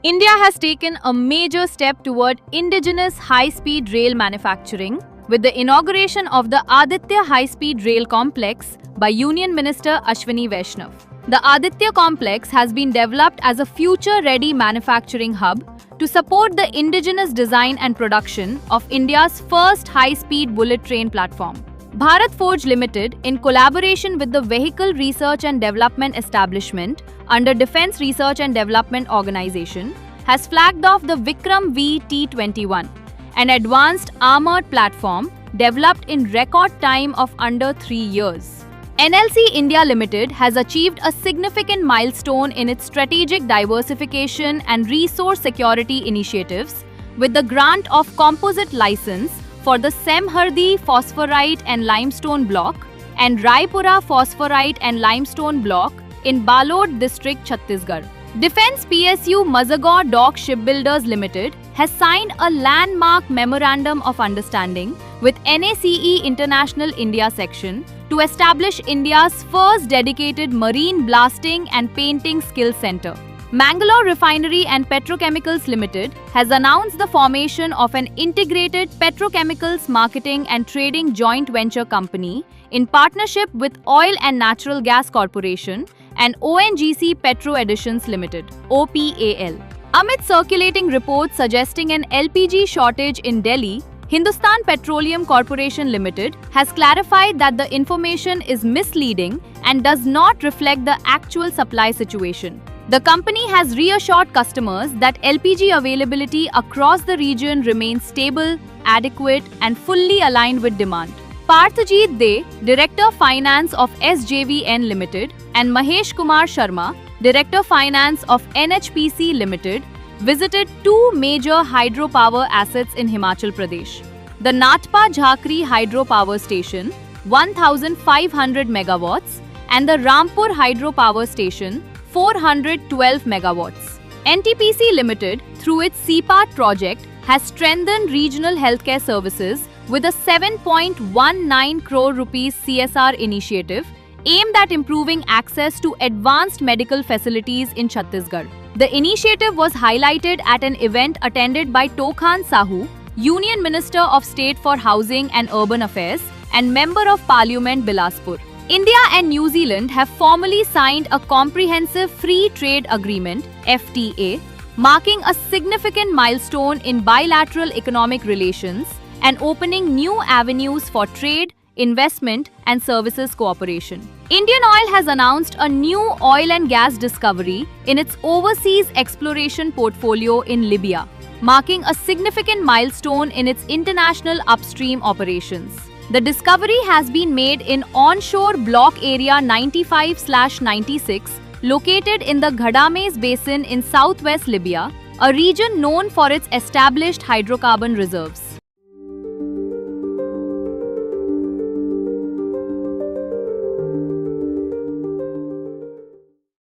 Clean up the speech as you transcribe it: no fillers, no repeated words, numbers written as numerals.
India has taken a major step toward indigenous high-speed rail manufacturing with the inauguration of the Aditya High-Speed Rail Complex by Union Minister Ashwini Vaishnav. The Aditya Complex has been developed as a future-ready manufacturing hub to support the indigenous design and production of India's first high-speed bullet train platform. Bharat Forge Limited, in collaboration with the Vehicle Research and Development Establishment under Defence Research and Development Organisation, has flagged off the Vikram V-T21, an advanced armoured platform developed in record time of under 3 years. NLC India Limited has achieved a significant milestone in its strategic diversification and resource security initiatives with the grant of composite license for the Semhardi Phosphorite and Limestone Block and Raipura Phosphorite and Limestone Block in Balod District, Chhattisgarh. Defence PSU Mazagaon Dock Shipbuilders Limited has signed a landmark Memorandum of Understanding with NACE International India Section to establish India's first dedicated marine blasting and painting skill centre. Mangalore Refinery and Petrochemicals Limited has announced the formation of an integrated petrochemicals marketing and trading joint venture company in partnership with Oil and Natural Gas Corporation and ONGC Petro Additions Limited (OPAL). Amid circulating reports suggesting an LPG shortage in Delhi, Hindustan Petroleum Corporation Limited has clarified that the information is misleading and does not reflect the actual supply situation. The company has reassured customers that LPG availability across the region remains stable, adequate, and fully aligned with demand. Parthjeet De, Director Finance of SJVN Limited, and Mahesh Kumar Sharma, Director Finance of NHPC Limited, visited two major hydropower assets in Himachal Pradesh: the Natpa Jhakri Hydropower Station, 1,500 megawatts, and the Rampur Hydropower Station, 412 megawatts. NTPC Limited, through its CPAT project, has strengthened regional healthcare services with a 7.19 crore rupees CSR initiative aimed at improving access to advanced medical facilities in Chhattisgarh. The initiative was highlighted at an event attended by Tokhan Sahu, Union Minister of State for Housing and Urban Affairs and Member of Parliament Bilaspur. India and New Zealand have formally signed a Comprehensive Free Trade Agreement (FTA), marking a significant milestone in bilateral economic relations and opening new avenues for trade, investment and services cooperation. Indian Oil has announced a new oil and gas discovery in its overseas exploration portfolio in Libya, marking a significant milestone in its international upstream operations. The discovery has been made in onshore block area 95/96, located in the Ghadames Basin in southwest Libya, a region known for its established hydrocarbon reserves.